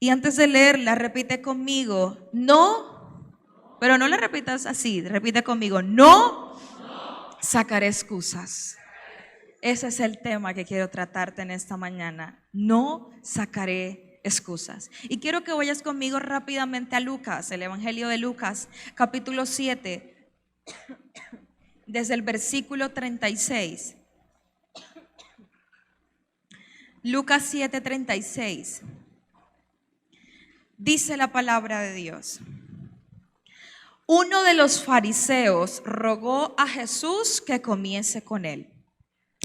Y antes de leerla, repite conmigo, no, pero no la repitas así, repite conmigo, no sacaré excusas. Ese es el tema que quiero tratarte en esta mañana. No sacaré excusas. Y quiero que vayas conmigo rápidamente a Lucas, el Evangelio de Lucas, capítulo 7, desde el versículo 36. Lucas 7:36. Dice la palabra de Dios. Uno de los fariseos rogó a Jesús que comiese con él.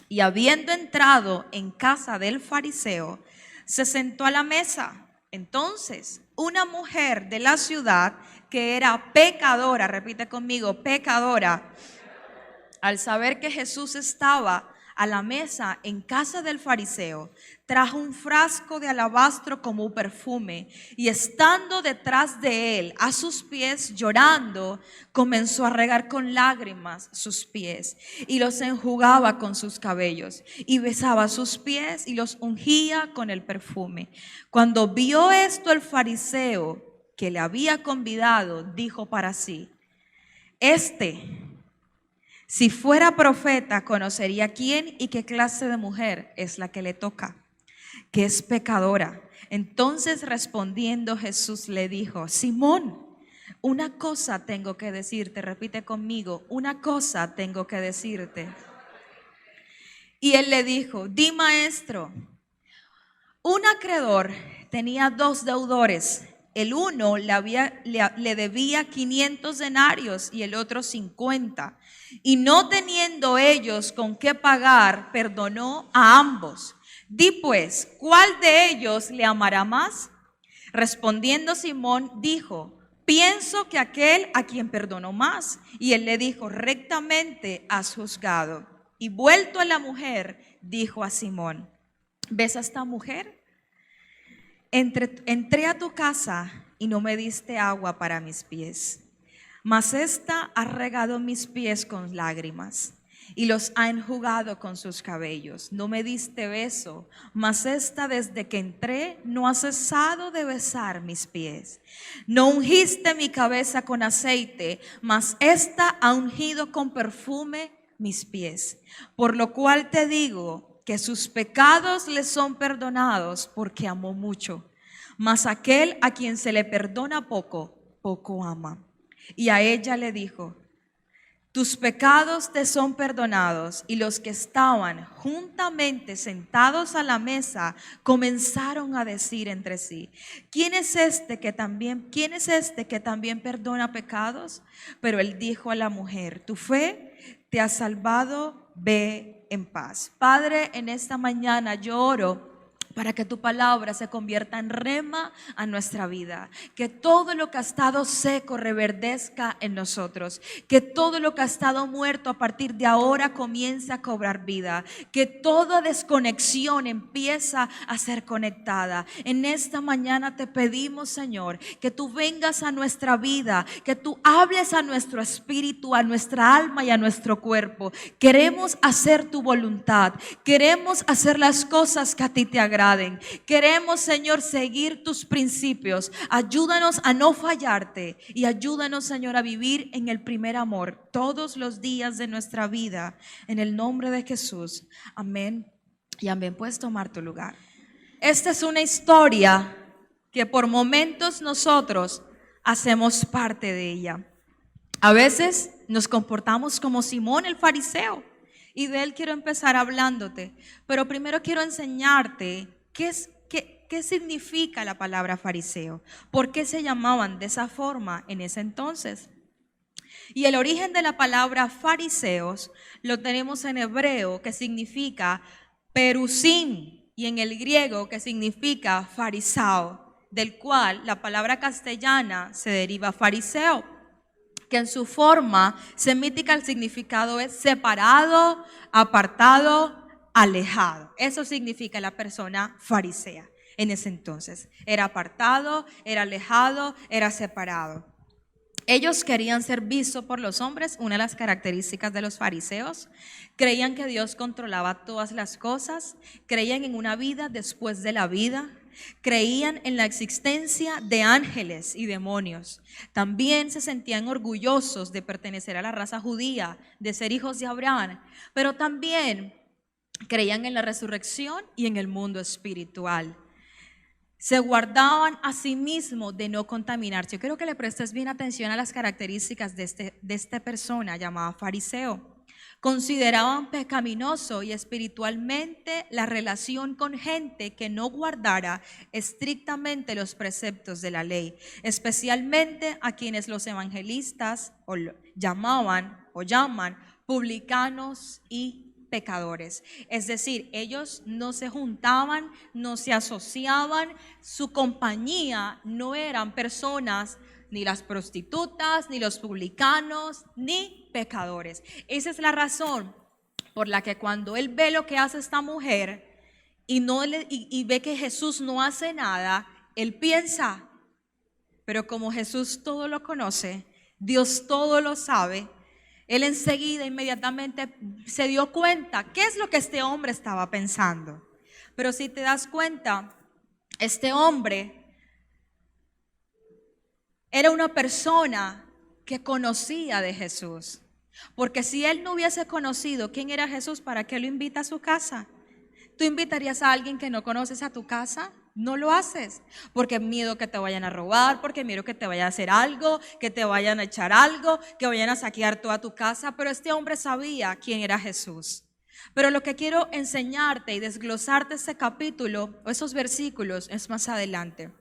Y habiendo entrado en casa del fariseo, se sentó a la mesa. Entonces, una mujer de la ciudad que era pecadora, repite conmigo, pecadora, al saber que Jesús estaba a la mesa en casa del fariseo, trajo un frasco de alabastro como perfume y estando detrás de él a sus pies llorando, comenzó a regar con lágrimas sus pies y los enjugaba con sus cabellos y besaba sus pies y los ungía con el perfume. Cuando vio esto el fariseo que le había convidado, dijo para sí: si fuera profeta, conocería quién y qué clase de mujer es la que le toca, que es pecadora. Entonces respondiendo Jesús le dijo: Simón, una cosa tengo que decirte. Repite conmigo: una cosa tengo que decirte. Y él le dijo: di, maestro. Un acreedor tenía 2 deudores. El uno le debía 500 denarios y el otro 50. Y no teniendo ellos con qué pagar, perdonó a ambos. Di pues, ¿cuál de ellos le amará más? Respondiendo Simón dijo: pienso que aquel a quien perdonó más. Y él le dijo: rectamente has juzgado. Y vuelto a la mujer, dijo a Simón: ¿ves a esta mujer? Entré a tu casa y no me diste agua para mis pies, mas esta ha regado mis pies con lágrimas y los ha enjugado con sus cabellos. No me diste beso, mas esta desde que entré no ha cesado de besar mis pies. No ungiste mi cabeza con aceite, mas esta ha ungido con perfume mis pies. Por lo cual te digo que sus pecados le son perdonados porque amó mucho. Mas aquel a quien se le perdona poco, poco ama. Y a ella le dijo: tus pecados te son perdonados. Y los que estaban juntamente sentados a la mesa comenzaron a decir entre sí: ¿quién es este que también perdona pecados? Pero él dijo a la mujer: tu fe te ha salvado, ve en paz. Padre, en esta mañana yo oro para que tu palabra se convierta en rema a nuestra vida. Que todo lo que ha estado seco reverdezca en nosotros. Que todo lo que ha estado muerto a partir de ahora comience a cobrar vida. Que toda desconexión empieza a ser conectada. En esta mañana te pedimos, Señor, que tú vengas a nuestra vida, que tú hables a nuestro espíritu, a nuestra alma y a nuestro cuerpo. Queremos hacer tu voluntad. Queremos hacer las cosas que a ti te agradan. Queremos, Señor, seguir tus principios. Ayúdanos a no fallarte y ayúdanos, Señor, a vivir en el primer amor todos los días de nuestra vida. En el nombre de Jesús. Amén y amén. Puedes tomar tu lugar. Esta es una historia que por momentos nosotros hacemos parte de ella. A veces nos comportamos como Simón el fariseo. Y de él quiero empezar hablándote. Pero primero quiero enseñarte qué significa la palabra fariseo. ¿Por qué se llamaban de esa forma en ese entonces? Y el origen de la palabra fariseos lo tenemos en hebreo, que significa perusim, y en el griego, que significa farisao, del cual la palabra castellana se deriva fariseo, que en su forma semítica el significado es separado, apartado, alejado. Eso significa la persona farisea en ese entonces. Era apartado, era alejado, era separado. Ellos querían ser vistos por los hombres. Una de las características de los fariseos: creían que Dios controlaba todas las cosas, creían en una vida después de la vida, Creían en la existencia de ángeles y demonios. También se sentían orgullosos de pertenecer a la raza judía, de ser hijos de Abraham, pero también creían en la resurrección y en el mundo espiritual. Se guardaban a sí mismos de no contaminarse. Yo quiero que le prestes bien atención a las características de esta persona llamada fariseo. Consideraban pecaminoso y espiritualmente la relación con gente que no guardara estrictamente los preceptos de la ley, especialmente a quienes los evangelistas llaman publicanos y pecadores. Es decir, ellos no se juntaban, no se asociaban, su compañía no eran personas, ni las prostitutas, ni los publicanos, ni pecadores. Esa es la razón por la que cuando él ve lo que hace esta mujer y ve que Jesús no hace nada, él piensa, pero como Jesús todo lo conoce, Dios todo lo sabe, él enseguida, inmediatamente se dio cuenta qué es lo que este hombre estaba pensando. Pero si te das cuenta, este hombre era una persona que conocía de Jesús. Porque si él no hubiese conocido quién era Jesús, ¿para qué lo invita a su casa? ¿Tú invitarías a alguien que no conoces a tu casa? No lo haces, porque miedo que te vayan a robar, porque miedo que te vayan a hacer algo, que te vayan a echar algo, que vayan a saquear toda tu casa. Pero este hombre sabía quién era Jesús. Pero lo que quiero enseñarte y desglosarte ese capítulo o esos versículos es más adelante.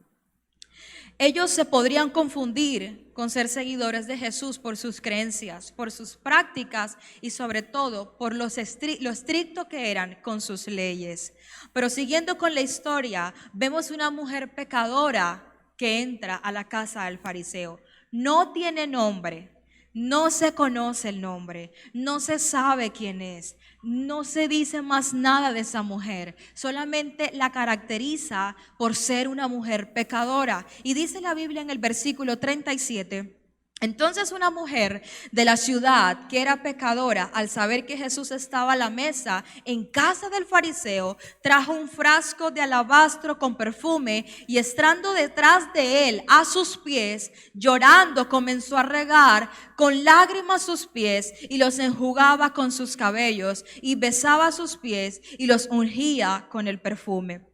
Ellos se podrían confundir con ser seguidores de Jesús por sus creencias, por sus prácticas y sobre todo por lo estricto que eran con sus leyes. Pero siguiendo con la historia, vemos una mujer pecadora que entra a la casa del fariseo. No tiene nombre, no se conoce el nombre, no se sabe quién es, no se dice más nada de esa mujer, solamente la caracteriza por ser una mujer pecadora. Y dice la Biblia en el versículo 37, entonces una mujer de la ciudad que era pecadora, al saber que Jesús estaba a la mesa en casa del fariseo, trajo un frasco de alabastro con perfume y estando detrás de él a sus pies, llorando comenzó a regar con lágrimas sus pies y los enjugaba con sus cabellos y besaba sus pies y los ungía con el perfume.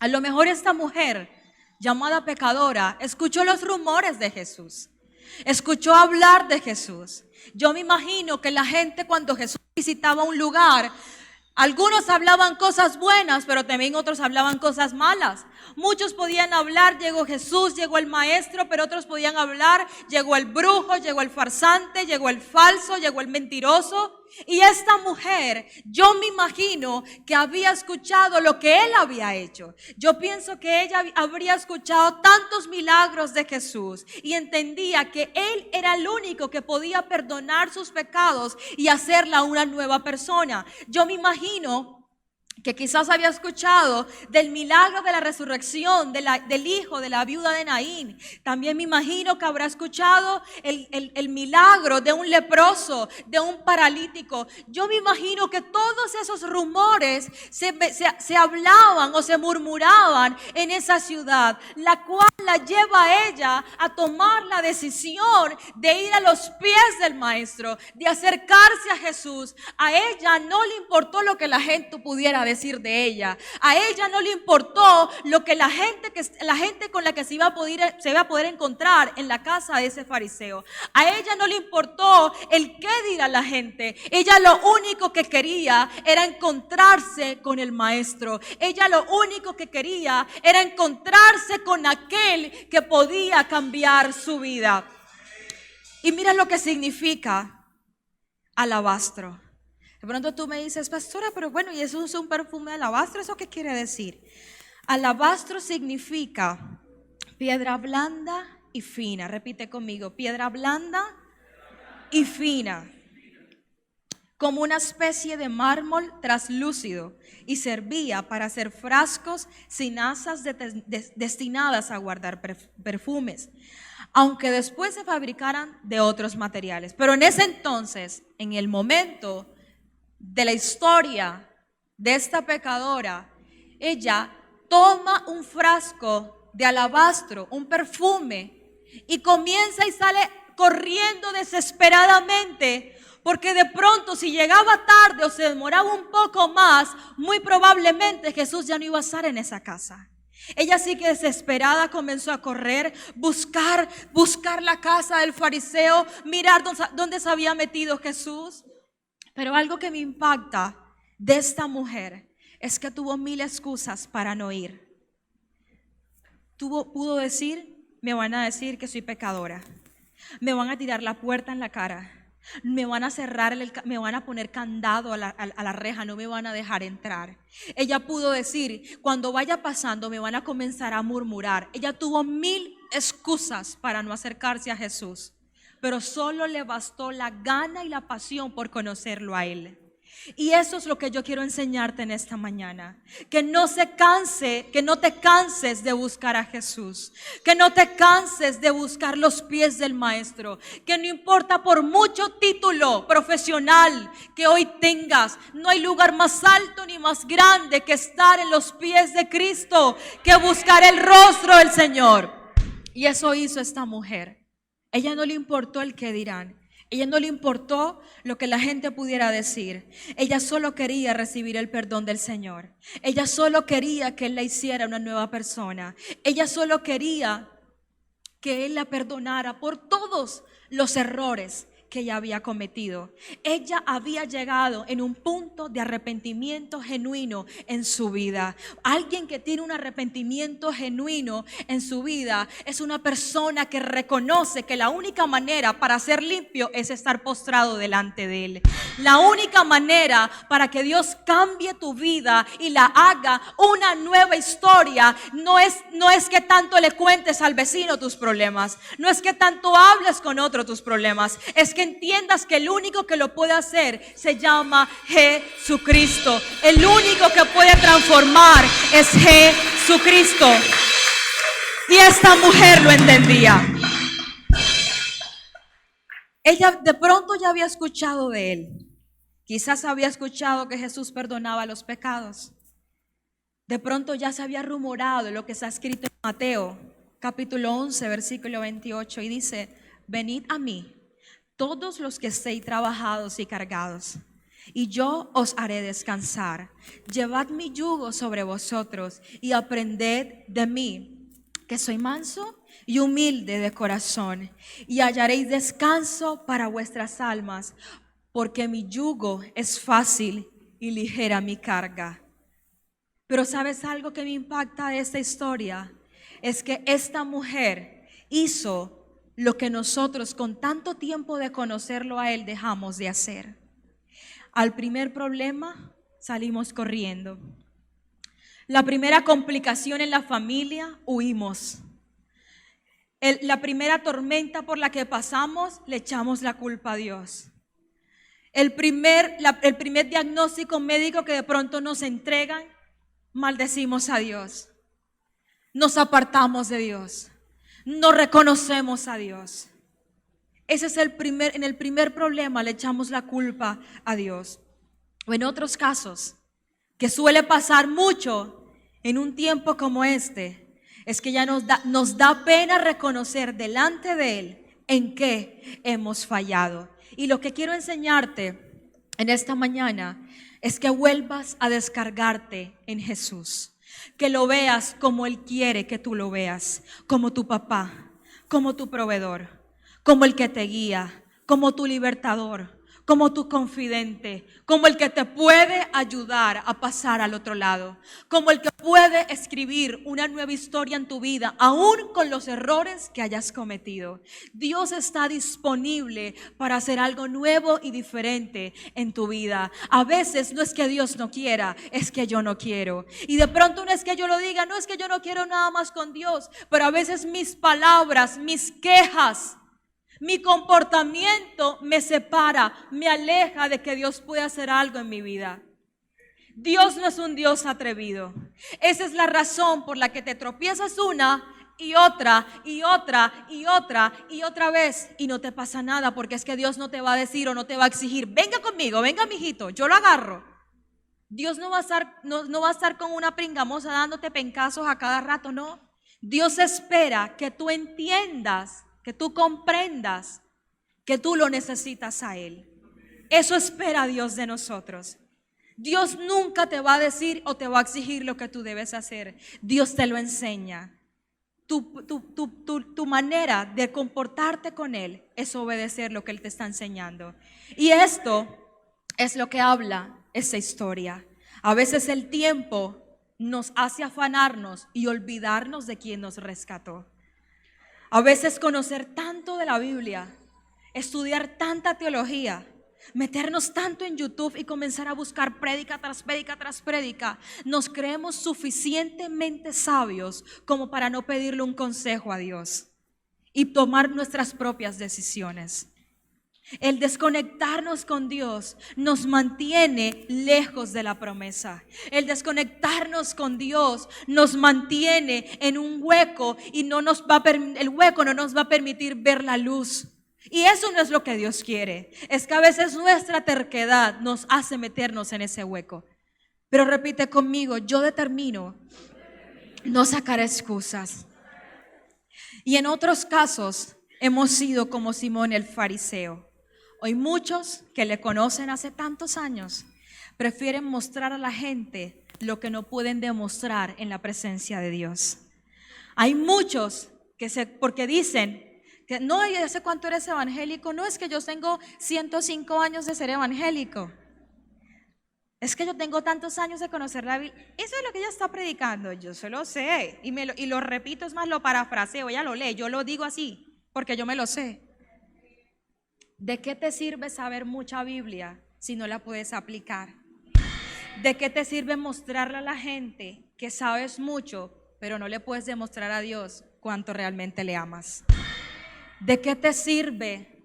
A lo mejor esta mujer llamada pecadora escuchó los rumores de Jesús. Escuchó hablar de Jesús. Yo me imagino que la gente cuando Jesús visitaba un lugar, algunos hablaban cosas buenas, pero también otros hablaban cosas malas. Muchos podían hablar, llegó Jesús, llegó el maestro, pero otros podían hablar, llegó el brujo, llegó el farsante, llegó el falso, llegó el mentiroso. Y esta mujer, yo me imagino que había escuchado lo que él había hecho. Yo pienso que ella habría escuchado tantos milagros de Jesús y entendía que él era el único que podía perdonar sus pecados y hacerla una nueva persona. Yo me imagino que quizás había escuchado del milagro de la resurrección del hijo de la viuda de Naín. También me imagino que habrá escuchado el milagro de un leproso, de un paralítico. Yo me imagino que todos esos rumores se hablaban o se murmuraban en esa ciudad, la cual la lleva a ella a tomar la decisión de ir a los pies del maestro, de acercarse a Jesús. A ella no le importó lo que la gente pudiera decir de ella. A ella no le importó lo que la gente con la que se iba a poder encontrar en la casa de ese fariseo. A ella no le importó el qué dirá la gente. Ella lo único que quería era encontrarse con el maestro. Ella lo único que quería era encontrarse con aquel que podía cambiar su vida. Y mira lo que significa alabastro. De pronto tú me dices, pastora, pero bueno, ¿y eso es un perfume de alabastro? ¿Eso qué quiere decir? Alabastro significa piedra blanda y fina. Repite conmigo, piedra blanda y fina. Como una especie de mármol traslúcido y servía para hacer frascos sin asas destinadas a guardar perfumes, aunque después se fabricaran de otros materiales. Pero en ese entonces, en el momento de la historia de esta pecadora, ella toma un frasco de alabastro, un perfume, y comienza y sale corriendo desesperadamente, porque de pronto si llegaba tarde o se demoraba un poco más, muy probablemente Jesús ya no iba a estar en esa casa. Ella sí que desesperada comenzó a correr, buscar la casa del fariseo, mirar dónde se había metido Jesús. Pero algo que me impacta de esta mujer es que tuvo 1000 excusas para no ir. Pudo decir, me van a decir que soy pecadora, me van a tirar la puerta en la cara, me van a cerrar, me van a poner candado a la reja, no me van a dejar entrar. Ella pudo decir, cuando vaya pasando me van a comenzar a murmurar. Ella tuvo 1000 excusas para no acercarse a Jesús, pero solo le bastó la gana y la pasión por conocerlo a Él. Y eso es lo que yo quiero enseñarte en esta mañana. Que no te canses de buscar a Jesús. Que no te canses de buscar los pies del Maestro. Que no importa por mucho título profesional que hoy tengas, no hay lugar más alto ni más grande que estar en los pies de Cristo, que buscar el rostro del Señor. Y eso hizo esta mujer. Ella no le importó el qué dirán. Ella no le importó lo que la gente pudiera decir. Ella solo quería recibir el perdón del Señor. Ella solo quería que Él la hiciera una nueva persona. Ella solo quería que Él la perdonara por todos los errores que ella había cometido. Ella había llegado en un punto de arrepentimiento genuino en su vida. Alguien que tiene un arrepentimiento genuino en su vida es una persona que reconoce que la única manera para ser limpio es estar postrado delante de Él. La única manera para que Dios cambie tu vida y la haga una nueva historia no es que tanto le cuentes al vecino tus problemas, no es que tanto hables con otro tus problemas, es que entiendas que el único que lo puede hacer se llama Jesucristo. El único que puede transformar es Jesucristo. Y esta mujer lo entendía. Ella de pronto ya había escuchado de Él. Quizás había escuchado que Jesús perdonaba los pecados. De pronto ya se había rumorado lo que está escrito en Mateo, capítulo 11, versículo 28, y dice: venid a mí, todos los que estéis trabajados y cargados, y yo os haré descansar. Llevad mi yugo sobre vosotros y aprended de mí, que soy manso y humilde de corazón, y hallaréis descanso para vuestras almas, porque mi yugo es fácil y ligera mi carga. Pero ¿sabes algo que me impacta de esta historia? Es que esta mujer hizo lo que nosotros con tanto tiempo de conocerlo a Él dejamos de hacer. Al primer problema salimos corriendo. La primera complicación en la familia, huimos. La primera tormenta por la que pasamos, le echamos la culpa a Dios. El primer diagnóstico médico que de pronto nos entregan, maldecimos a Dios. Nos apartamos de Dios. No reconocemos a Dios. Ese es en el primer problema le echamos la culpa a Dios. O en otros casos, que suele pasar mucho en un tiempo como este, es que ya nos da pena reconocer delante de Él en qué hemos fallado. Y lo que quiero enseñarte en esta mañana es que vuelvas a descargarte en Jesús. Que lo veas como Él quiere que tú lo veas, como tu papá, como tu proveedor, como el que te guía, como tu libertador, como tu confidente, como el que te puede ayudar a pasar al otro lado, como el que puede escribir una nueva historia en tu vida, aún con los errores que hayas cometido. Dios está disponible para hacer algo nuevo y diferente en tu vida. A veces no es que Dios no quiera, es que yo no quiero. Y de pronto no es que yo lo diga, no es que yo no quiero nada más con Dios, pero a veces mis palabras, mis quejas, mi comportamiento me separa, me aleja de que Dios pueda hacer algo en mi vida. Dios no es un Dios atrevido. Esa es la razón por la que te tropiezas una y otra y otra y otra y otra vez y no te pasa nada, porque es que Dios no te va a decir o no te va a exigir: venga conmigo, venga mijito, yo lo agarro. Dios no va a estar con una pringamosa dándote pencazos a cada rato, no. Dios espera que tú entiendas, que tú comprendas que tú lo necesitas a Él. Eso espera Dios de nosotros. Dios nunca te va a decir o te va a exigir lo que tú debes hacer. Dios te lo enseña. Tu manera de comportarte con Él es obedecer lo que Él te está enseñando. Y esto es lo que habla esa historia. A veces el tiempo nos hace afanarnos y olvidarnos de quien nos rescató. A veces conocer tanto de la Biblia, estudiar tanta teología, meternos tanto en YouTube y comenzar a buscar prédica tras prédica tras prédica, nos creemos suficientemente sabios como para no pedirle un consejo a Dios y tomar nuestras propias decisiones. El desconectarnos con Dios nos mantiene lejos de la promesa. El desconectarnos con Dios nos mantiene en un hueco y el hueco no nos va a permitir ver la luz. Y eso no es lo que Dios quiere. Es que a veces nuestra terquedad nos hace meternos en ese hueco. Pero repite conmigo, yo determino no sacar excusas. Y en otros casos hemos sido como Simón el fariseo. Hoy muchos que le conocen hace tantos años prefieren mostrar a la gente lo que no pueden demostrar en la presencia de Dios. Hay muchos porque dicen que no, ¿y hace cuánto eres evangélico? No, es que yo tengo 105 años de ser evangélico. Es que yo tengo tantos años de conocer la Biblia. Eso es lo que ella está predicando. Yo se lo sé y lo repito, es más, lo parafraseo, ella lo lee, yo lo digo así porque yo me lo sé. ¿De qué te sirve saber mucha Biblia si no la puedes aplicar? ¿De qué te sirve mostrarle a la gente que sabes mucho, pero no le puedes demostrar a Dios cuánto realmente le amas? ¿De qué te sirve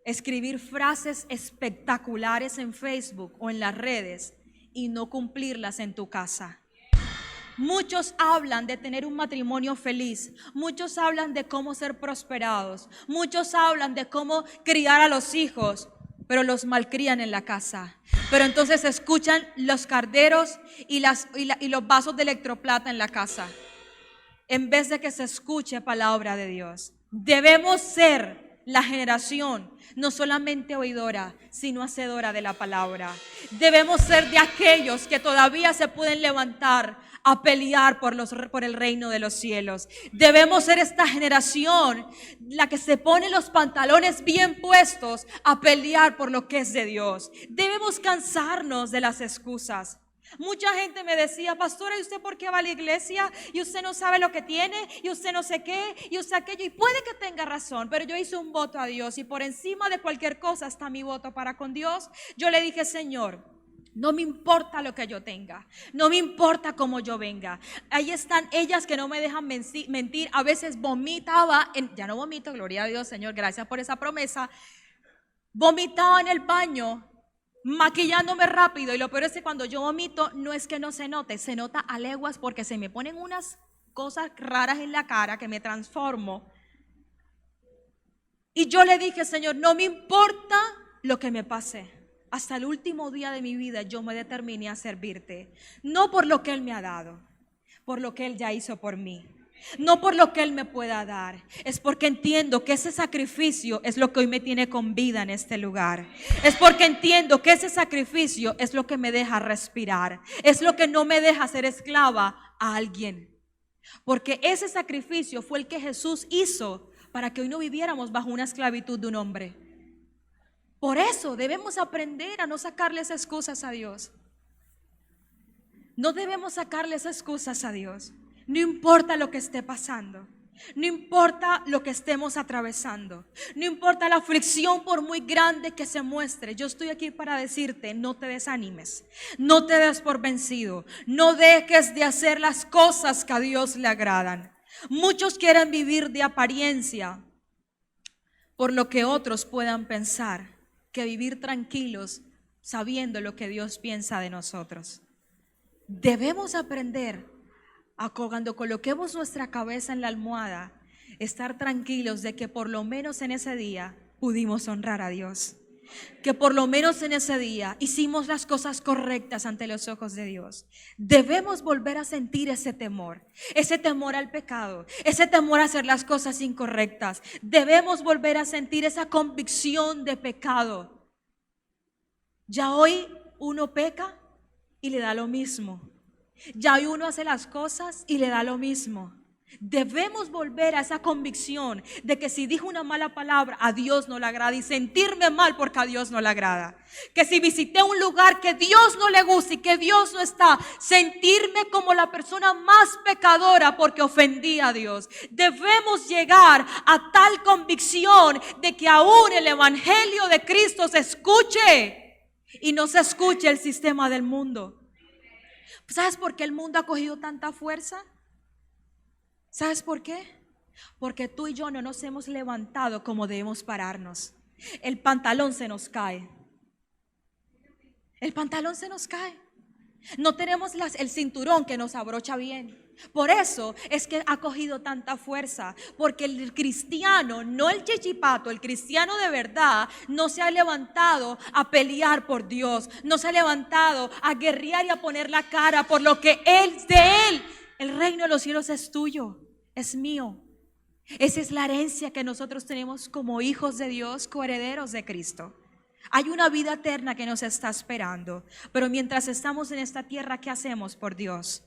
escribir frases espectaculares en Facebook o en las redes y no cumplirlas en tu casa? Muchos hablan de tener un matrimonio feliz, muchos hablan de cómo ser prosperados, muchos hablan de cómo criar a los hijos, pero los malcrían en la casa. Pero entonces escuchan los carderos y los vasos de electroplata en la casa, en vez de que se escuche palabra de Dios. Debemos ser la generación no solamente oidora, sino hacedora de la palabra. Debemos ser de aquellos que todavía se pueden levantar a pelear por el reino de los cielos. Debemos ser esta generación, la que se pone los pantalones bien puestos a pelear por lo que es de Dios. Debemos cansarnos de las excusas. Mucha gente me decía, pastora, ¿y usted por qué va a la iglesia? Y usted no sabe lo que tiene, y usted no sé qué, y usted aquello. Y puede que tenga razón, pero yo hice un voto a Dios y por encima de cualquier cosa está mi voto para con Dios. Yo le dije, Señor, no me importa lo que yo tenga, no me importa cómo yo venga. Ahí están ellas que no me dejan mentir. A veces vomitaba, ya no vomito, gloria a Dios, Señor, gracias por esa promesa. Vomitaba en el baño, maquillándome rápido, y lo peor es que cuando yo vomito no es que no se note, se nota a leguas porque se me ponen unas cosas raras en la cara que me transformo. Y yo le dije, Señor, no me importa lo que me pase. Hasta el último día de mi vida yo me determiné a servirte, no por lo que Él me ha dado, por lo que Él ya hizo por mí. No por lo que Él me pueda dar, es porque entiendo que ese sacrificio es lo que hoy me tiene con vida en este lugar. Es porque entiendo que ese sacrificio es lo que me deja respirar, es lo que no me deja ser esclava a alguien. Porque ese sacrificio fue el que Jesús hizo para que hoy no viviéramos bajo una esclavitud de un hombre. Por eso debemos aprender a no sacarles excusas a Dios. No debemos sacarles excusas a Dios. No importa lo que esté pasando, no importa lo que estemos atravesando, no importa la aflicción por muy grande que se muestre. Yo estoy aquí para decirte, no te desanimes, no te des por vencido, no dejes de hacer las cosas que a Dios le agradan. Muchos quieren vivir de apariencia por lo que otros puedan pensar, que vivir tranquilos sabiendo lo que Dios piensa de nosotros. Debemos aprender a cuando coloquemos nuestra cabeza en la almohada, estar tranquilos de que por lo menos en ese día pudimos honrar a Dios. que por lo menos en ese día hicimos las cosas correctas ante los ojos de Dios. Debemos volver a sentir ese temor al pecado, ese temor a hacer las cosas incorrectas. Debemos volver a sentir esa convicción de pecado. Ya hoy uno peca y le da lo mismo. Ya hoy uno hace las cosas y le da lo mismo. Debemos volver a esa convicción de que si dijo una mala palabra a Dios no le agrada, y sentirme mal porque a Dios no le agrada. Que si visité un lugar que Dios no le gusta y que Dios no está, sentirme como la persona más pecadora porque ofendí a Dios. Debemos llegar a tal convicción de que aún el evangelio de Cristo se escuche y no se escuche el sistema del mundo. ¿Sabes por qué el mundo ha cogido tanta fuerza? ¿Sabes por qué? Porque tú y yo no nos hemos levantado como debemos pararnos. El pantalón se nos cae. El pantalón se nos cae. No tenemos el cinturón que nos abrocha bien. Por eso es que ha cogido tanta fuerza. Porque el cristiano, no el chichipato, el cristiano de verdad no se ha levantado a pelear por Dios. No se ha levantado a guerrear y a poner la cara por lo que es de Él. El reino de los cielos es tuyo, es mío. Esa es la herencia que nosotros tenemos como hijos de Dios, coherederos de Cristo. Hay una vida eterna que nos está esperando. Pero mientras estamos en esta tierra, ¿qué hacemos por Dios?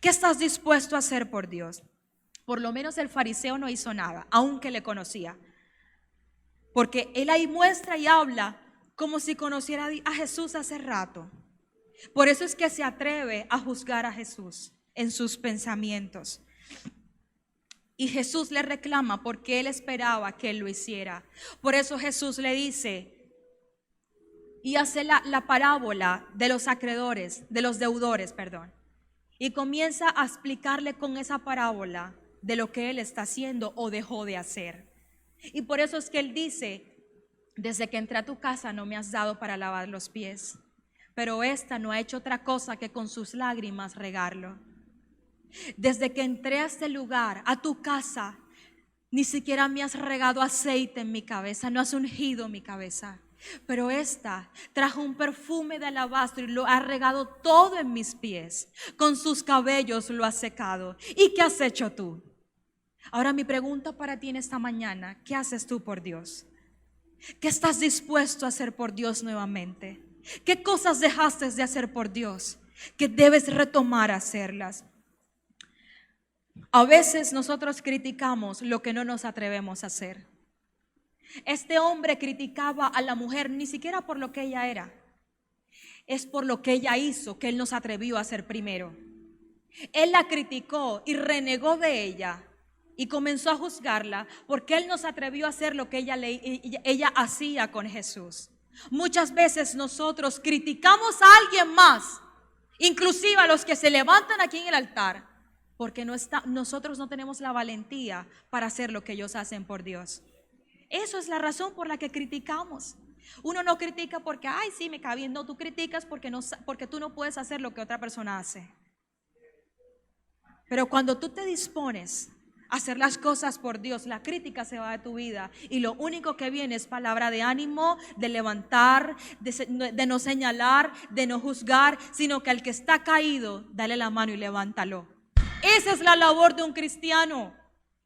¿Qué estás dispuesto a hacer por Dios? Por lo menos el fariseo no hizo nada, aunque le conocía. Porque él ahí muestra y habla como si conociera a Jesús hace rato. Por eso es que se atreve a juzgar a Jesús en sus pensamientos. Y Jesús le reclama porque él esperaba que él lo hiciera. Por eso Jesús le dice y hace la parábola de los acreedores, de los deudores, perdón. Y comienza a explicarle con esa parábola de lo que él está haciendo o dejó de hacer. Y por eso es que él dice: desde que entré a tu casa no me has dado para lavar los pies, pero esta no ha hecho otra cosa que con sus lágrimas regarlo. Desde que entré a este lugar, a tu casa, ni siquiera me has regado aceite en mi cabeza, no has ungido mi cabeza. Pero esta trajo un perfume de alabastro y lo ha regado todo en mis pies. Con sus cabellos lo ha secado. ¿Y qué has hecho tú? Ahora mi pregunta para ti en esta mañana: ¿qué haces tú por Dios? ¿Qué estás dispuesto a hacer por Dios nuevamente? ¿Qué cosas dejaste de hacer por Dios que debes retomar a hacerlas? A veces nosotros criticamos lo que no nos atrevemos a hacer. Este hombre criticaba a la mujer ni siquiera por lo que ella era, es por lo que ella hizo que él no se atrevió a hacer primero. Él la criticó y renegó de ella y comenzó a juzgarla porque él no se atrevió a hacer lo que ella hacía con Jesús. Muchas veces nosotros criticamos a alguien más, inclusive a los que se levantan aquí en el altar, porque nosotros no tenemos la valentía para hacer lo que ellos hacen por Dios. Eso es la razón por la que criticamos. Uno no critica porque, ay, sí, me cae bien. No, tú criticas porque tú no puedes hacer lo que otra persona hace. Pero cuando tú te dispones a hacer las cosas por Dios, la crítica se va de tu vida y lo único que viene es palabra de ánimo, de levantar, de no señalar, de no juzgar, sino que al que está caído, dale la mano y levántalo. Esa es la labor de un cristiano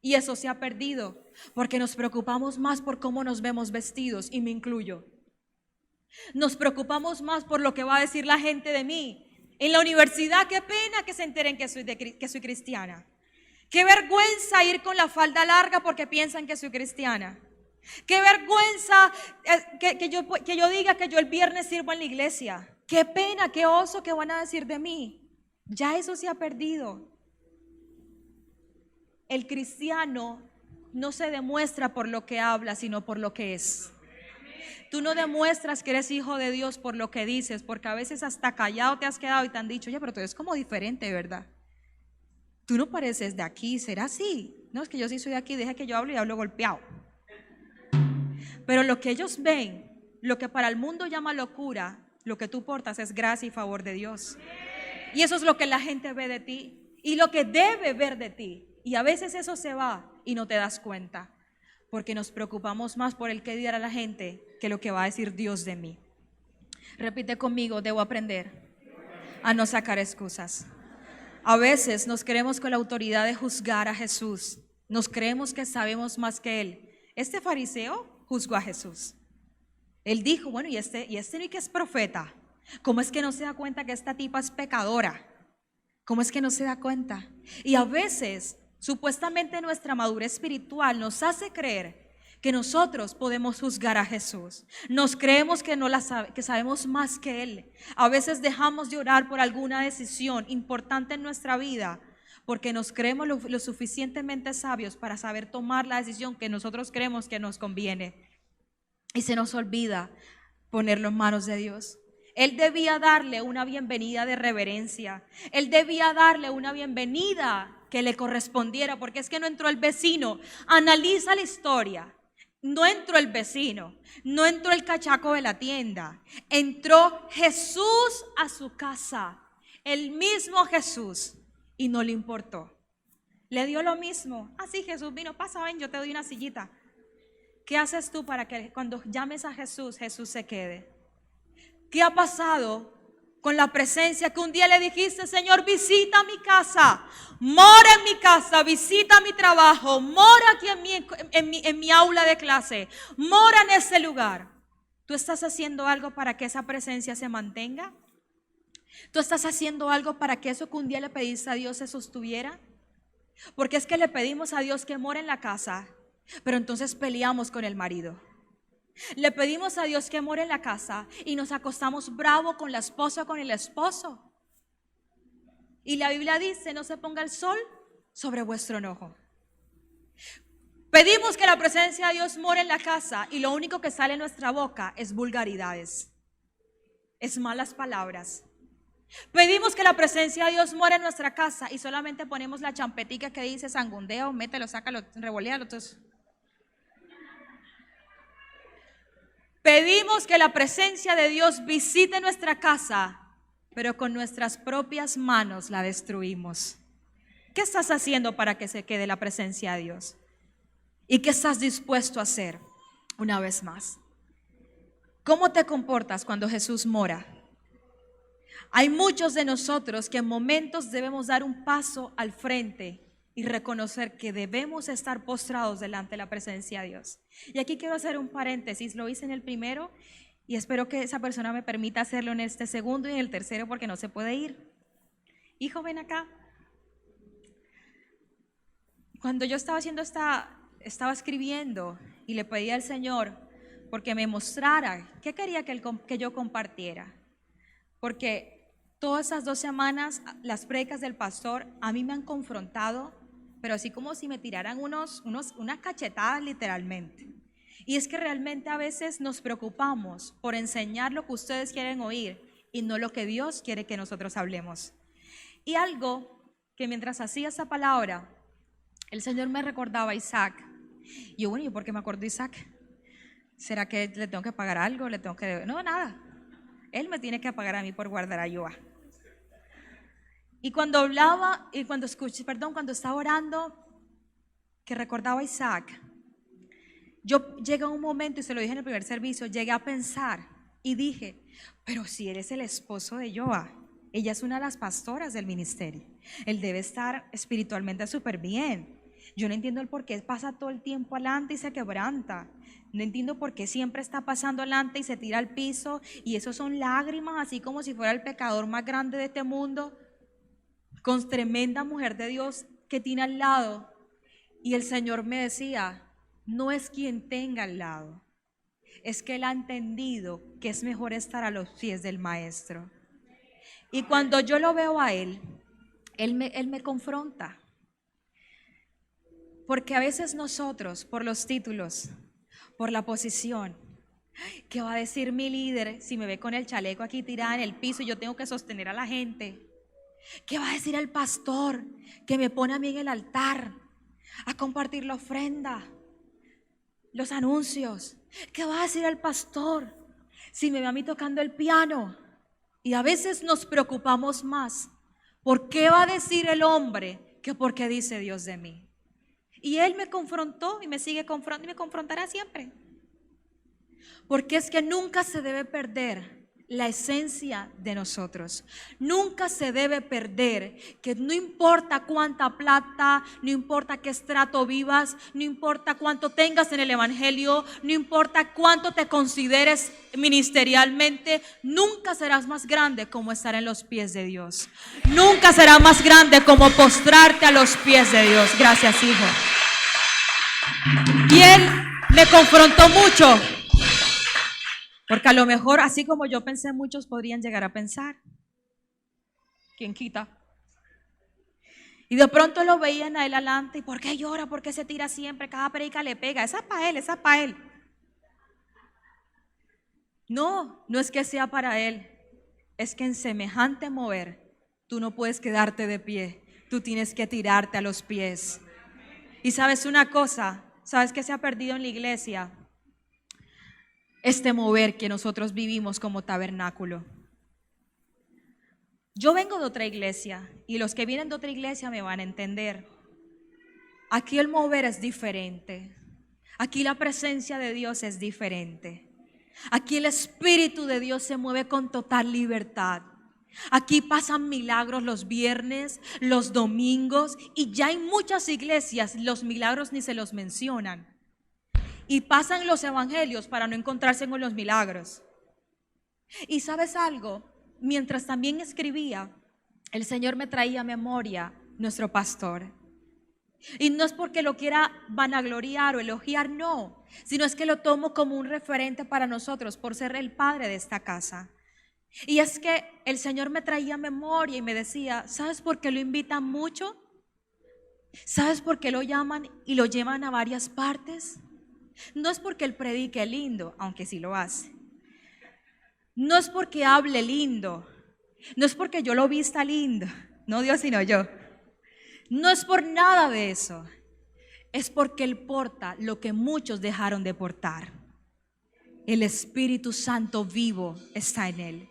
y eso se ha perdido. Porque nos preocupamos más por cómo nos vemos vestidos, y me incluyo. Nos preocupamos más por lo que va a decir la gente de mí. En la universidad, qué pena que se enteren que soy cristiana. Qué vergüenza ir con la falda larga porque piensan que soy cristiana. Qué vergüenza que yo diga que yo el viernes sirvo en la iglesia. Qué pena, qué oso que van a decir de mí. Ya eso se ha perdido. El cristiano no se demuestra por lo que habla, sino por lo que es. Tú no demuestras que eres hijo de Dios por lo que dices, porque a veces hasta callado te has quedado y te han dicho: oye, pero tú eres como diferente, ¿verdad? Tú no pareces de aquí, ¿será así? No, es que yo sí soy de aquí, deja que yo hable y hablo golpeado. Pero lo que ellos ven, lo que para el mundo llama locura, lo que tú portas es gracia y favor de Dios. Y eso es lo que la gente ve de ti y lo que debe ver de ti. Y a veces eso se va y no te das cuenta. porque nos preocupamos más por el que dirá la gente que lo que va a decir Dios de mí. Repite conmigo, debo aprender a no sacar excusas. A veces nos creemos con la autoridad de juzgar a Jesús. Nos creemos que sabemos más que Él. Este fariseo juzgó a Jesús. Él dijo, bueno, y este ni que es profeta. ¿Cómo es que no se da cuenta que esta tipa es pecadora? ¿Cómo es que no se da cuenta? Y a veces, supuestamente nuestra madurez espiritual nos hace creer que nosotros podemos juzgar a Jesús. Nos creemos que que sabemos más que Él. A veces dejamos de orar por alguna decisión importante en nuestra vida porque nos creemos lo suficientemente sabios para saber tomar la decisión que nosotros creemos que nos conviene. Y se nos olvida ponerlo en manos de Dios. Él debía darle una bienvenida de reverencia. Él debía darle una bienvenida que le correspondiera, porque es que no entró el vecino. Analiza la historia. No entró el vecino, no entró el cachaco de la tienda. Entró Jesús a su casa, el mismo Jesús, y no le importó. Le dio lo mismo. Así Jesús vino, pasa, ven, yo te doy una sillita. ¿Qué haces tú para que cuando llames a Jesús, Jesús se quede? ¿Qué ha pasado con la presencia que un día le dijiste, Señor, visita mi casa, mora en mi casa, visita mi trabajo, mora aquí en mi aula de clase, mora en ese lugar? ¿Tú estás haciendo algo para que esa presencia se mantenga? ¿Tú estás haciendo algo para que eso que un día le pediste a Dios se sostuviera? Porque es que le pedimos a Dios que more en la casa, pero entonces peleamos con el marido. Le pedimos a Dios que more en la casa y nos acostamos bravo con la esposa o con el esposo. Y la Biblia dice, no se ponga el sol sobre vuestro enojo. Pedimos que la presencia de Dios more en la casa y lo único que sale en nuestra boca es vulgaridades, es malas palabras. Pedimos que la presencia de Dios more en nuestra casa y solamente ponemos la champetica que dice sangundeo, mételo, sácalo, revolealo. Entonces, pedimos que la presencia de Dios visite nuestra casa, pero con nuestras propias manos la destruimos. ¿Qué estás haciendo para que se quede la presencia de Dios? ¿Y qué estás dispuesto a hacer una vez más? ¿Cómo te comportas cuando Jesús mora? Hay muchos de nosotros que en momentos debemos dar un paso al frente y reconocer que debemos estar postrados delante de la presencia de Dios. Y aquí quiero hacer un paréntesis, lo hice en el primero y espero que esa persona me permita hacerlo en este segundo y en el tercero porque no se puede ir. Hijo, ven acá. Cuando yo estaba escribiendo y le pedí al Señor porque me mostrara qué quería que yo compartiera, porque todas esas 2 semanas las prédicas del pastor a mí me han confrontado, pero así como si me tiraran unas cachetadas literalmente. Y es que realmente a veces nos preocupamos por enseñar lo que ustedes quieren oír y no lo que Dios quiere que nosotros hablemos. Y algo que mientras hacía esa palabra, el Señor me recordaba a Isaac. Y yo, bueno, ¿y por qué me acuerdo de Isaac? ¿Será que le tengo que pagar algo? No, nada. Él me tiene que pagar a mí por guardar a Joa. Y cuando cuando estaba orando, que recordaba a Isaac, yo llegué a un momento, y se lo dije en el primer servicio, llegué a pensar y dije, pero si él es el esposo de Joa, ella es una de las pastoras del ministerio, él debe estar espiritualmente súper bien. Yo no entiendo el por qué pasa todo el tiempo adelante y se quebranta. No entiendo por qué siempre está pasando adelante y se tira al piso, y eso son lágrimas, así como si fuera el pecador más grande de este mundo, con tremenda mujer de Dios que tiene al lado. Y el Señor me decía, no es quien tenga al lado, es que él ha entendido que es mejor estar a los pies del maestro. Y cuando yo lo veo a él me confronta, porque a veces nosotros, por los títulos, por la posición, ¿qué va a decir mi líder si me ve con el chaleco aquí tirada en el piso y yo tengo que sostener a la gente? ¿Qué va a decir el pastor que me pone a mí en el altar a compartir la ofrenda, los anuncios? ¿Qué va a decir el pastor si me ve a mí tocando el piano? Y a veces nos preocupamos más por qué va a decir el hombre que por qué dice Dios de mí. Y Él me confrontó y me sigue confrontando y me confrontará siempre. Porque es que nunca se debe perder la esencia de nosotros. Nunca se debe perder que no importa cuánta plata, no importa qué estrato vivas, no importa cuánto tengas en el evangelio, no importa cuánto te consideres ministerialmente, nunca serás más grande como estar en los pies de Dios. Nunca será más grande como postrarte a los pies de Dios. Gracias, hijo. Y Él me confrontó mucho. Porque a lo mejor, así como yo pensé, muchos podrían llegar a pensar. ¿Quién quita? Y de pronto lo veían a él adelante. ¿Y por qué llora? ¿Por qué se tira siempre? Cada predica le pega. Esa es para él, esa es para él. No, no es que sea para él. Es que en semejante mover, tú no puedes quedarte de pie. Tú tienes que tirarte a los pies. Y sabes una cosa, ¿sabes qué se ha perdido en la iglesia? Este mover que nosotros vivimos como tabernáculo. Yo vengo de otra iglesia y los que vienen de otra iglesia me van a entender. Aquí el mover es diferente. Aquí la presencia de Dios es diferente. Aquí el Espíritu de Dios se mueve con total libertad. Aquí pasan milagros los viernes, los domingos, y ya en muchas iglesias los milagros ni se los mencionan. Y pasan los evangelios para no encontrarse con los milagros. Y ¿sabes algo? Mientras también escribía, el Señor me traía a memoria nuestro pastor. Y no es porque lo quiera vanagloriar o elogiar, no, sino es que lo tomo como un referente para nosotros por ser el padre de esta casa. Y es que el Señor me traía a memoria y me decía, ¿sabes por qué lo invitan mucho? ¿Sabes por qué lo llaman y lo llevan a varias partes? No es porque él predique lindo, aunque sí lo hace. No es porque hable lindo. No es porque yo lo vista lindo. No Dios, sino yo. No es por nada de eso. Es porque él porta lo que muchos dejaron de portar. El Espíritu Santo vivo está en él.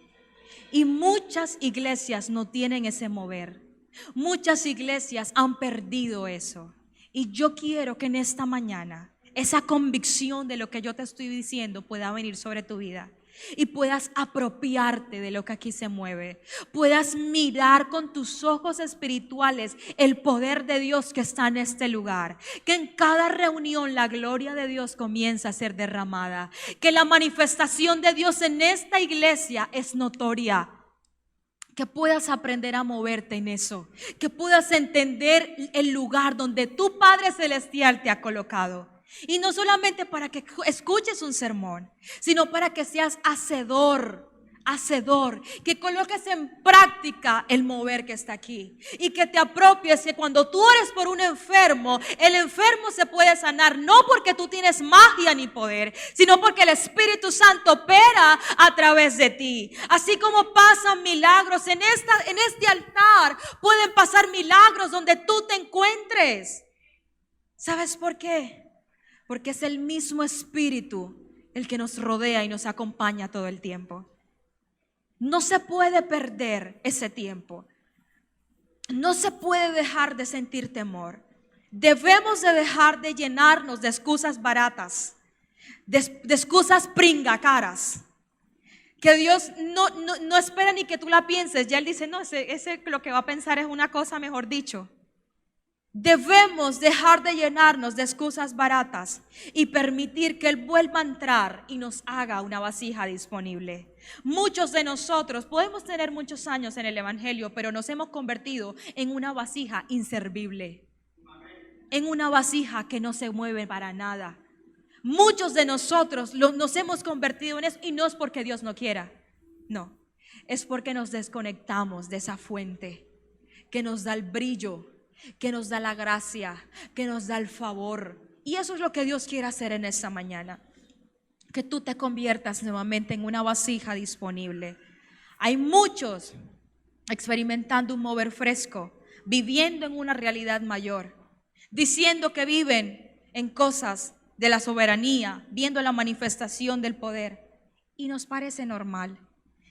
Y muchas iglesias no tienen ese mover. Muchas iglesias han perdido eso. Y yo quiero que en esta mañana esa convicción de lo que yo te estoy diciendo pueda venir sobre tu vida y puedas apropiarte de lo que aquí se mueve. Puedas mirar con tus ojos espirituales el poder de Dios que está en este lugar. Que en cada reunión la gloria de Dios comienza a ser derramada. Que la manifestación de Dios en esta iglesia es notoria. Que puedas aprender a moverte en eso. Que puedas entender el lugar donde tu Padre Celestial te ha colocado. Y no solamente para que escuches un sermón, sino para que seas hacedor, que coloques en práctica el mover que está aquí. Y que te apropies que cuando tú ores por un enfermo, el enfermo se puede sanar, no porque tú tienes magia ni poder, sino porque el Espíritu Santo opera a través de ti. Así como pasan milagros en este altar, pueden pasar milagros donde tú te encuentres. ¿Sabes por qué? Porque es el mismo Espíritu el que nos rodea y nos acompaña todo el tiempo. No se puede perder ese tiempo. No se puede dejar de sentir temor. Debemos de dejar de llenarnos de excusas baratas, de excusas pringacaras. Que Dios no espera ni que tú la pienses. Ya Él dice, no, ese lo que va a pensar es una cosa, mejor dicho. Debemos dejar de llenarnos de excusas baratas y permitir que Él vuelva a entrar y nos haga una vasija disponible. Muchos de nosotros podemos tener muchos años en el evangelio, pero nos hemos convertido en una vasija inservible, en una vasija que no se mueve para nada. Muchos de nosotros nos hemos convertido en eso, y no es porque Dios no quiera, no, es porque nos desconectamos de esa fuente que nos da el brillo, que nos da la gracia, que nos da el favor. Y eso es lo que Dios quiere hacer en esta mañana, que tú te conviertas nuevamente en una vasija disponible. Hay muchos experimentando un mover fresco, viviendo en una realidad mayor, diciendo que viven en cosas de la soberanía, viendo la manifestación del poder, y nos parece normal.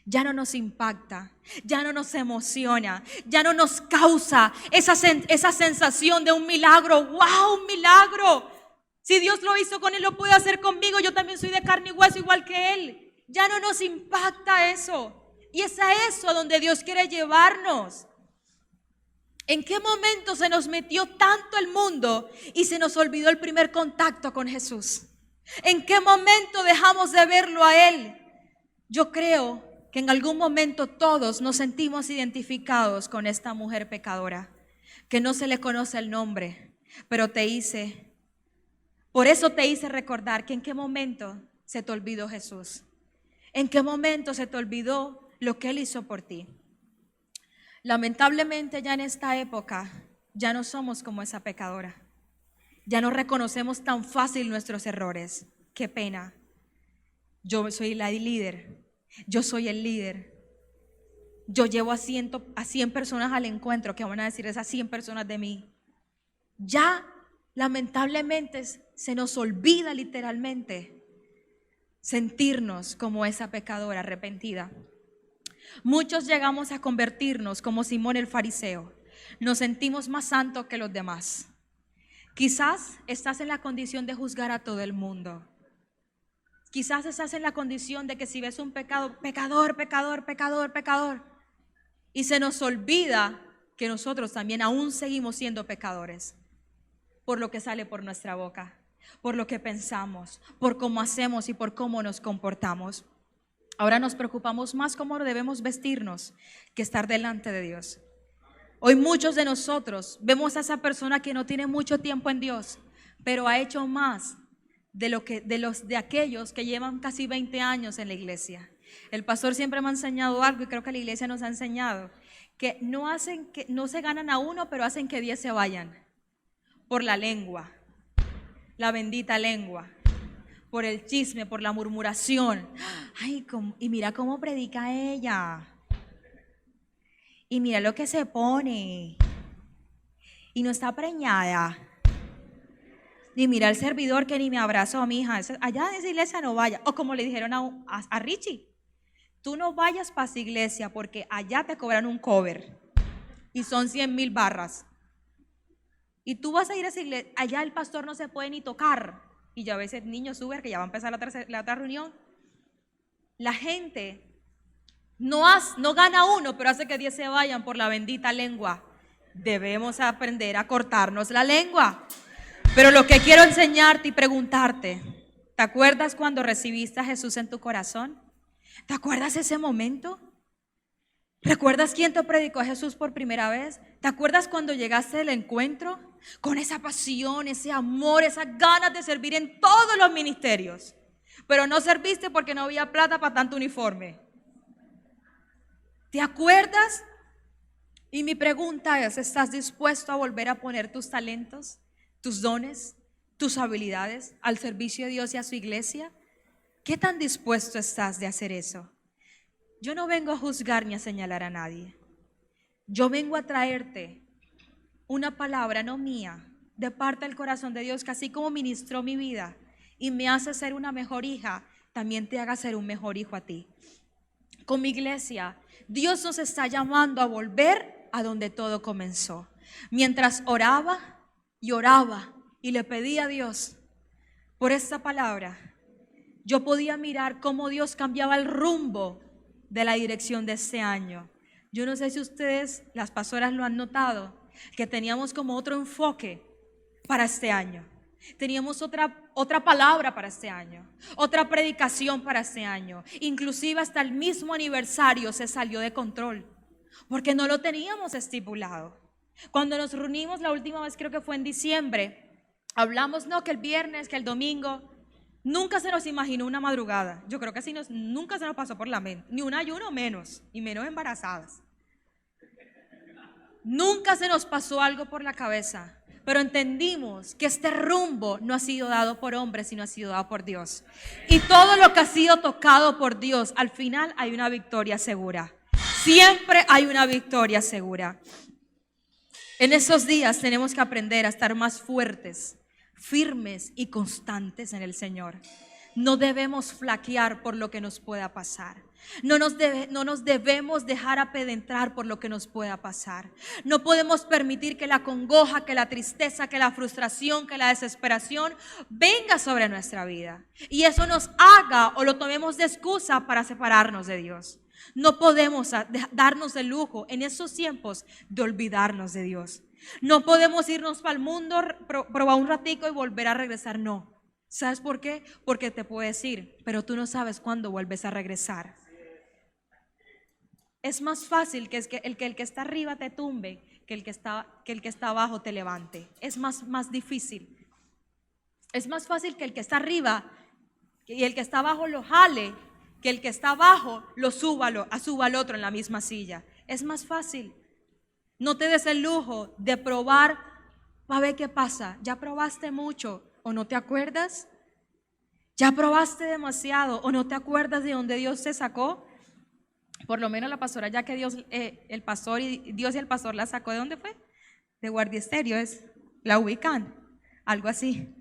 ya no nos impacta, ya no nos emociona, ya no nos causa esa sensación de un milagro. ¡Wow! Un milagro. Si Dios lo hizo con él, lo puede hacer conmigo. Yo también soy de carne y hueso igual que él. Ya no nos impacta eso. Y es a eso donde Dios quiere llevarnos. ¿En qué momento se nos metió tanto el mundo y se nos olvidó el primer contacto con Jesús? ¿En qué momento dejamos de verlo a Él? Yo creo que en algún momento todos nos sentimos identificados con esta mujer pecadora, que no se le conoce el nombre, pero por eso te hice recordar que en qué momento se te olvidó Jesús. ¿En qué momento se te olvidó lo que Él hizo por ti? Lamentablemente ya en esta época ya no somos como esa pecadora. Ya no reconocemos tan fácil nuestros errores. Qué pena. Yo soy la líder. Yo soy el líder. Yo llevo a 100 personas al encuentro. ¿Qué van a decir esas 100 personas de mí? Ya lamentablemente se nos olvida literalmente sentirnos como esa pecadora arrepentida. Muchos llegamos a convertirnos como Simón el fariseo. Nos sentimos más santos que los demás. Quizás estás en la condición de juzgar a todo el mundo. Quizás estás en la condición de que si ves un pecado, pecador, pecador, pecador, pecador. Y se nos olvida que nosotros también aún seguimos siendo pecadores. Por lo que sale por nuestra boca, por lo que pensamos, por cómo hacemos y por cómo nos comportamos. Ahora nos preocupamos más cómo debemos vestirnos que estar delante de Dios. Hoy muchos de nosotros vemos a esa persona que no tiene mucho tiempo en Dios, pero ha hecho más de aquellos que llevan casi 20 años en la iglesia. El pastor siempre me ha enseñado algo y creo que la iglesia nos ha enseñado que no se ganan a uno, pero hacen que 10 se vayan por la lengua, la bendita lengua. Por el chisme, por la murmuración. Ay, y mira cómo predica ella. Y mira lo que se pone. Y no está preñada. Y mira el servidor que ni me abrazó, mi hija. Allá en esa iglesia no vaya. O como le dijeron a Richie, tú no vayas para esa iglesia porque allá te cobran un cover. Y son 100,000 barras. Y tú vas a ir a esa iglesia. Allá el pastor no se puede ni tocar. Y ya ves el niño sube, que ya va a empezar la otra reunión. La gente no gana uno, pero hace que 10 se vayan por la bendita lengua. Debemos aprender a cortarnos la lengua. Pero lo que quiero enseñarte y preguntarte, ¿te acuerdas cuando recibiste a Jesús en tu corazón? ¿Te acuerdas ese momento? ¿Recuerdas quién te predicó a Jesús por primera vez? ¿Te acuerdas cuando llegaste al encuentro? Con esa pasión, ese amor, esas ganas de servir en todos los ministerios. Pero no serviste porque no había plata para tanto uniforme. ¿Te acuerdas? Y mi pregunta es, ¿estás dispuesto a volver a poner tus talentos, tus dones, tus habilidades al servicio de Dios y a su iglesia? ¿Qué tan dispuesto estás de hacer eso? Yo no vengo a juzgar ni a señalar a nadie. Yo vengo a traerte una palabra, no mía, de parte del corazón de Dios, que así como ministró mi vida y me hace ser una mejor hija, también te haga ser un mejor hijo a ti. Con mi iglesia, Dios nos está llamando a volver a donde todo comenzó. Mientras oraba y oraba y le pedía a Dios por esta palabra, yo podía mirar cómo Dios cambiaba el rumbo de la dirección de este año. Yo no sé si ustedes, las pastoras, lo han notado, que teníamos como otro enfoque para este año. Teníamos otra palabra para este año, otra predicación para este año. Inclusive hasta el mismo aniversario se salió de control, porque no lo teníamos estipulado. Cuando nos reunimos la última vez, creo que fue en diciembre, hablamos, no, que el viernes, que el domingo. Nunca se nos imaginó una madrugada. Yo creo que así nunca se nos pasó por la mente, ni un ayuno menos, y menos embarazadas. Nunca se nos pasó algo por la cabeza, pero entendimos que este rumbo no ha sido dado por hombres, sino ha sido dado por Dios. Y todo lo que ha sido tocado por Dios, al final hay una victoria segura. Siempre hay una victoria segura. En esos días tenemos que aprender a estar más fuertes, firmes y constantes en el Señor. No debemos flaquear por lo que nos pueda pasar. No nos debemos dejar apedrentar por lo que nos pueda pasar. No podemos permitir que la congoja, que la tristeza, que la frustración, que la desesperación venga sobre nuestra vida y eso nos haga o lo tomemos de excusa para separarnos de Dios. No podemos darnos el lujo en esos tiempos de olvidarnos de Dios. No podemos irnos para el mundo, probar un ratico y volver a regresar. No. ¿Sabes por qué? Porque te puedes ir, pero tú no sabes cuándo vuelves a regresar. Es más fácil que el que está arriba te tumbe que el que está abajo te levante. Es más difícil. Es más fácil que el que está arriba y el que está abajo lo jale, que el que está abajo lo suba al otro en la misma silla. Es más fácil. No te des el lujo de probar para ver qué pasa. Ya probaste mucho o no te acuerdas. Ya probaste demasiado o no te acuerdas de dónde Dios te sacó. Por lo menos la pastora, ya que Dios y el pastor la sacó, ¿de dónde fue? De Guardia Estéreo, es la ubican, algo así.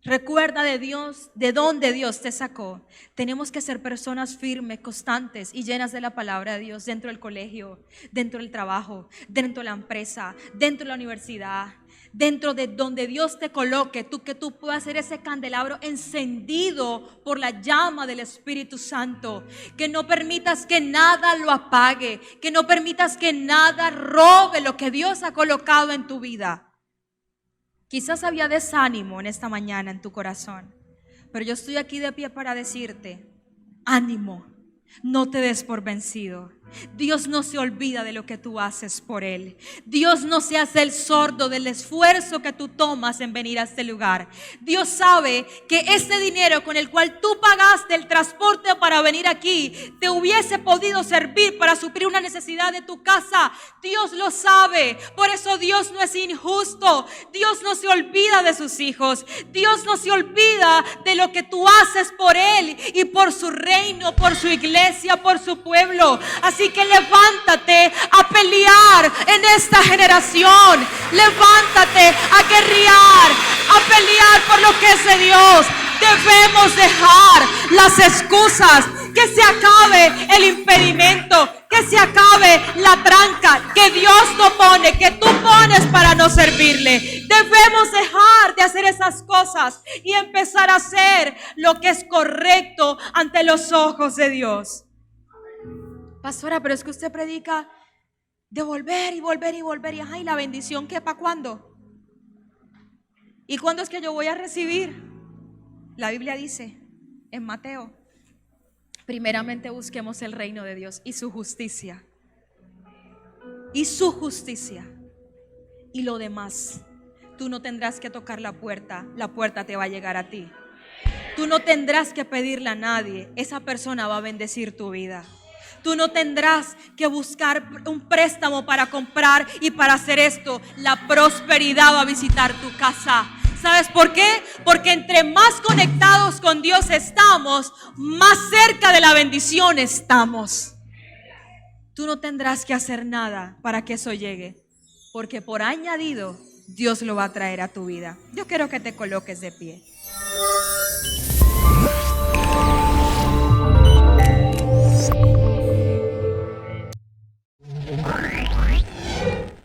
Recuerda de Dios, de dónde Dios te sacó. Tenemos que ser personas firmes, constantes y llenas de la palabra de Dios dentro del colegio, dentro del trabajo, dentro de la empresa, dentro de la universidad, dentro de donde Dios te coloque, que tú puedas ser ese candelabro encendido por la llama del Espíritu Santo. Que no permitas que nada lo apague, que no permitas que nada robe lo que Dios ha colocado en tu vida. Quizás había desánimo en esta mañana en tu corazón, pero yo estoy aquí de pie para decirte, ánimo, no te des por vencido. Dios no se olvida de lo que tú haces por Él. Dios no se hace el sordo del esfuerzo que tú tomas en venir a este lugar. Dios sabe que ese dinero con el cual tú pagaste el transporte para venir aquí te hubiese podido servir para suplir una necesidad de tu casa. Dios lo sabe. Por eso Dios no es injusto. Dios no se olvida de sus hijos. Dios no se olvida de lo que tú haces por Él y por su reino, por su iglesia, por su pueblo. Así que levántate a pelear en esta generación. Levántate a guerrear, a pelear por lo que es de Dios. Debemos dejar las excusas, que se acabe el impedimento, que se acabe la tranca que Dios no pone, que tú pones para no servirle. Debemos dejar de hacer esas cosas y empezar a hacer lo que es correcto ante los ojos de Dios. Pastora, pero es que usted predica de volver y volver y volver. Y ajá, ¿y la bendición qué? ¿Para cuándo? ¿Y cuándo es que yo voy a recibir? La Biblia dice en Mateo, primeramente busquemos el reino de Dios y su justicia. Y su justicia. Y lo demás, tú no tendrás que tocar la puerta te va a llegar a ti. Tú no tendrás que pedirle a nadie, esa persona va a bendecir tu vida. Tú no tendrás que buscar un préstamo para comprar y para hacer esto. La prosperidad va a visitar tu casa. ¿Sabes por qué? Porque entre más conectados con Dios estamos, más cerca de la bendición estamos. Tú no tendrás que hacer nada para que eso llegue, porque por añadido Dios lo va a traer a tu vida. Yo quiero que te coloques de pie.